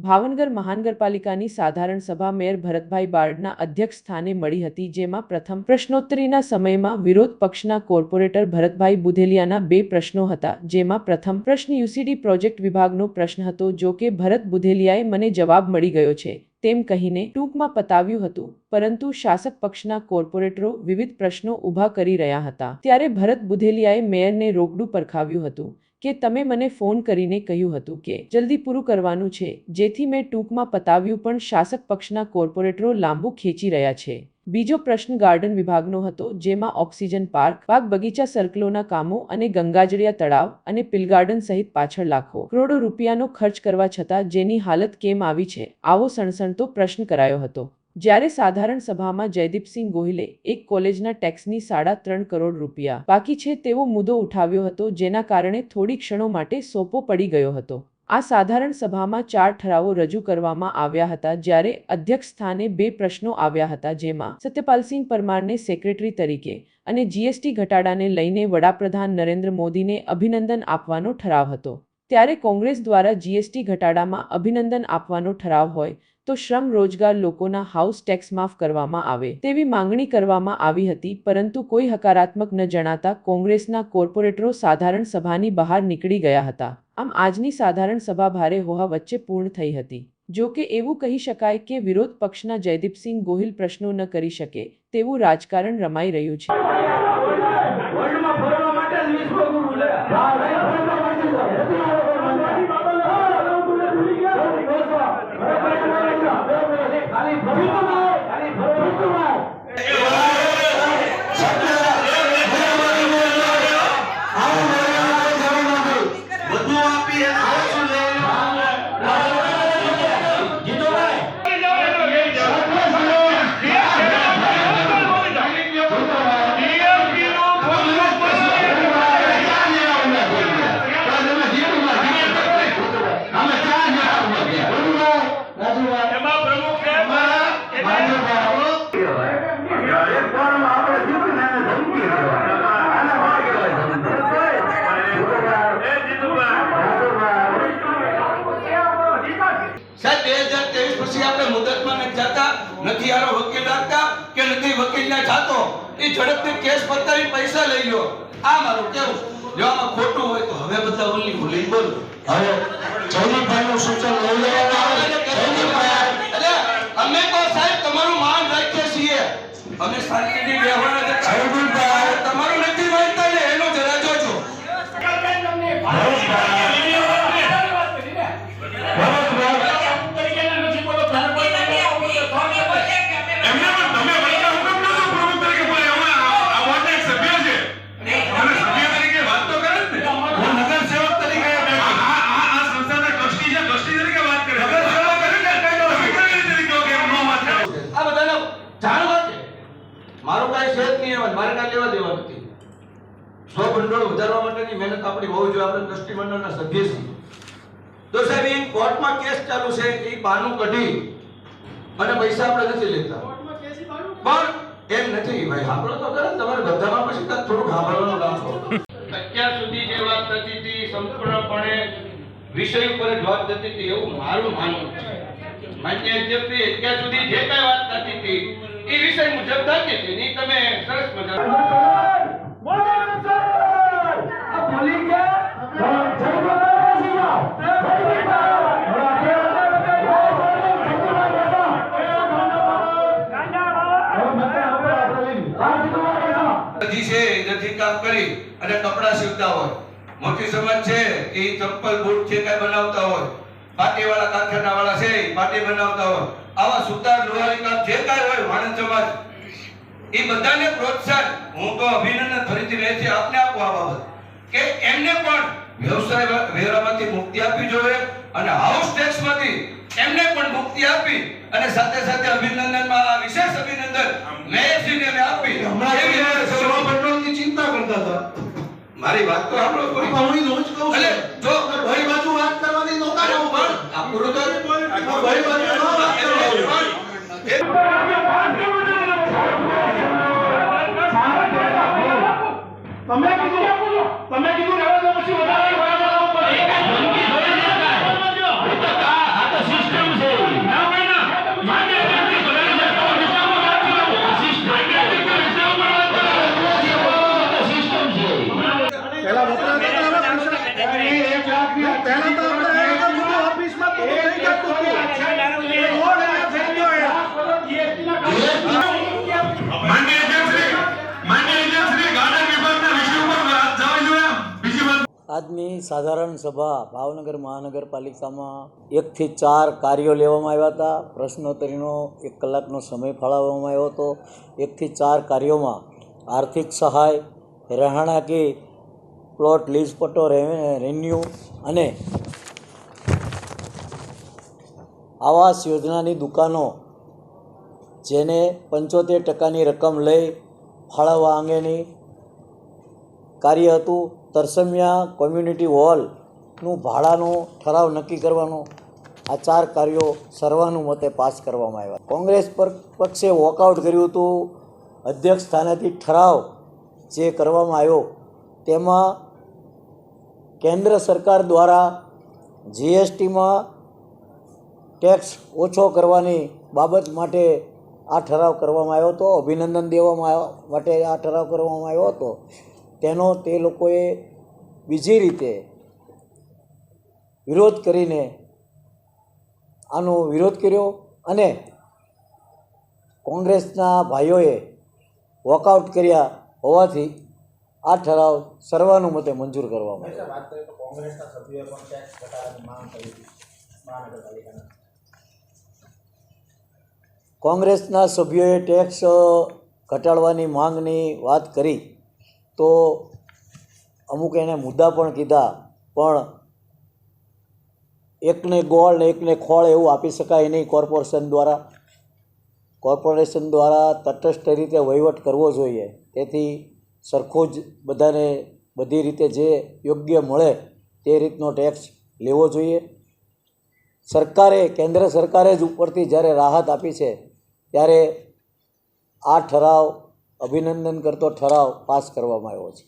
ભાવનગર મહાનગરપાલિકાની સાધારણ સભા મેયર ભરતભાઈ બારડના અધ્યક્ષ સ્થાને મળી હતી, જેમાં પ્રથમ પ્રશ્નોત્તરીના સમયમાં વિરોધ પક્ષના કોર્પોરેટર ભરતભાઈ બુધેલિયાના બે પ્રશ્નો હતા, જેમાં પ્રથમ પ્રશ્ન યુસીડી પ્રોજેક્ટ વિભાગનો પ્રશ્ન હતો, જો કે ભરત બુધેલિયાએ મને જવાબ મળી ગયો છે તેમ કહીને ટૂંકમાં પતાવ્યું હતું, પરંતુ શાસક પક્ષના કોર્પોરેટરો વિવિધ પ્રશ્નો ઊભા કરી રહ્યા હતા, ત્યારે ભરત બુધેલિયાએ મેયરને રોકડું પરખાવ્યું હતું કે તમે મને ફોન કરીને કહ્યું હતું કે જલ્દી પૂરું કરવાનું છે, જેથી મેં ટૂંકમાં પતાવ્યું, પણ શાસક પક્ષના કોર્પોરેટરો લાંબુ ખેંચી રહ્યા છે। બીજો પ્રશ્ન ગાર્ડન વિભાગનો હતો, જેમાં ઓક્સિજન પાર્ક, બાગ બગીચા, સર્કલોના કામો અને ગંગાજળિયા તળાવ અને પિલ ગાર્ડન સહિત પાછળ લાખો કરોડો રૂપિયાનો ખર્ચ કરવા છતાં જેની હાલત કેમ આવી છે, આવો સણસણતો પ્રશ્ન કરાયો હતો। જ્યારે સાધારણ સભામાં જયદીપસિંહ ગોહિલે એક કોલેજના ટેક્સની 3.5 કરોડ રૂપિયા બાકી છે તેવો મુદ્દો ઉઠાવ્યો હતો, જેના કારણે થોડી ક્ષણો માટે સોપો પડી ગયો હતો। આ સાધારણ સભામાં 4 ઠરાવો રજૂ કરવામાં આવ્યા હતા, જ્યારે અધ્યક્ષ સ્થાને 2 પ્રશ્નો આવ્યા હતા, જેમાં સત્યપાલસિંહ પરમારને સેક્રેટરી તરીકે અને જીએસટી ઘટાડાને લઈને વડાપ્રધાન નરેન્દ્ર મોદીને અભિનંદન આપવાનો ઠરાવ હતો। ત્યારે કોંગ્રેસ દ્વારા જીએસટી ઘટાડામાં અભિનંદન આપવાનો ઠરાવ હોય તો શ્રમ રોજગાર લોકોના હાઉસ ટેક્સ માફ કરવામાં આવે તેવી માંગણી કરવામાં આવી હતી, પરંતુ કોઈ હકારાત્મક ન જણાતા કોંગ્રેસના કોર્પોરેટરો સાધારણ સભાની બહાર નીકળી ગયા હતા। આમ આજની સાધારણ સભા ભારે હોહા વચ્ચે પૂર્ણ થઈ હતી। જો કે એવું કહી શકાય કે વિરોધ પક્ષના જયદીપસિંહ ગોહિલ પ્રશ્નો ન કરી શકે તેવું રાજકારણ રમાઈ રહ્યું છે। ઝડપથી કેસ પતાવી પૈસા લઈ લો, આ મારું કેવું। જો આમાં ખોટું હોય તો હવે બધા ઓનલી ભૂલી બોલ। હવે જયદીપભાઈનું સૂચન લઈ લેવાનું એટલે અમે તો સાહેબ તમારું માન રાખીએ છીએ, અમે શાંતિથી વ્યવહાર જયદીપભાઈ તમારું નથી માનતા ને એનો જરા જોજો। મારું કાંઈ શેત નહીં આવે, મારે કાંઈ લેવા દેવા નથી। સ્વ ભંડોળ વધારવા માટેની મહેનત આપણી હોવી જોઈએ, આપણે ટ્રસ્ટી મંડળના સભ્ય છીએ। તો સાહેબ એ કોર્ટમાં કેસ ચાલુ છે, એ બાનું કઢી અને પૈસા આપણે નથી લેતા, પણ એમ નથી ભાઈ, આપણો તો કરે તમારે બધામાં પછી થોડુંક સાંભળવાનું રાખો। અત્યાર સુધી જે વાત થતી હતી સંપૂર્ણપણે વિષય ઉપર જ વાત થતી હતી એવું મારું માનવું છે। માન્ય અધ્યક્ષે અત્યાર સુધી જે કાંઈ વાત થતી હતી એ વિષય મુજબ થતી હતી, નહીં તમે સરસ મજા કામ કરી અને કપડા સીવતા હોય, મોટી સમાજ છે એ ચપ્પલ બૂટ છે કઈ બનાવતા હોય, પાટીવાળા કારખાના વાળા છે પાટી બનાવતા હોય, આવા સુતાર લોહારી કામ જે કાંઈ હોય વાણંદ સમાજ એ બધાને પ્રોત્સાહન, હું તો અભિનંદન ફરીથી રહે છે આપને આપો આ બાબત કે એમને પણ વ્યવસાય વેરામાંથી મુક્તિ આપવી જોઈએ અને હાઉસ ટેક્સમાંથી એમને પણ મુક્તિ આપી અને સાથે સાથે અભિનંદનમાં આ વિશેષ અભિનંદન મેયરશ્રીને અમે આપી। સભાપતિની ચિંતા કરતા હતા, મારી વાત તો આપણો પૂરી હું નો જ કહું છું, જો ભાઈ બાજુ વાત કરવાની નહોતા આવું, પણ આ પૂરું તો ભાઈ બાજુ ન વાત કરવાની। તમે કીધું રહેવા દો, પછી વધારે આ તો સિસ્ટમ આજની સાધારણ સભા ભાવનગર મહાનગરપાલિકામાં 1 થી 4 કાર્યો લેવામાં આવ્યા હતા. પ્રશ્નોત્તરીનો 1 કલાકનો સમય ફાળવવામાં આવ્યો હતો. 1 થી 4 કાર્યોમાં આર્થિક સહાય, રહેણાંકી પ્લોટ લીઝ પટ્ટો રેન્યુ અને આવાસ યોજનાની દુકાનો જેને 75% રકમ લઈ ફાળવવા અંગેની કાર્ય હતું. તરસમિયા કોમ્યુનિટી હોલનું ભાડાનો ઠરાવ નક્કી કરવાનો. આ 4 કાર્યો સર્વાનુમતે પાસ કરવામાં આવ્યા. કોંગ્રેસ પક્ષે વોકઆઉટ કર્યું હતું. અધ્યક્ષ સ્થાનેથી ઠરાવ જે કરવામાં આવ્યો તેમાં કેન્દ્ર સરકાર દ્વારા જીએસટીમાં ટેક્સ ઓછો કરવાની બાબત માટે આ ઠરાવ કરવામાં આવ્યો હતો. અભિનંદન દેવા માટે આ ઠરાવ કરવામાં આવ્યો હતો. તેનો તે લોકોએ બીજી રીતે વિરોધ કરીને આનો વિરોધ કર્યો અને કોંગ્રેસના ભાઈઓએ વોકઆઉટ કર્યા હોવાથી આ ઠરાવ સર્વાનુમતે મંજૂર કરવામાં આવ્યો. કોંગ્રેસના સભ્યોએ ટેક્સ ઘટાડવાની માંગની વાત કરી તો અમુક એને મુદ્દા પણ કીધા, પણ એકને ગોળ ને એકને ખોળ એવું આપી શકાય નહીં. કોર્પોરેશન દ્વારા તટસ્થ રીતે વહીવટ કરવો જોઈએ. તેથી સરખું જ બધાને બધી રીતે જે યોગ્ય મળે તે રીતનો ટેક્સ લેવો જોઈએ. કેન્દ્ર સરકારે જ ઉપરથી જ્યારે રાહત આપી છે ત્યારે આ ઠરાવ અભિનંદન કરતો ઠરાવ પાસ કરવામાં આવ્યો છે.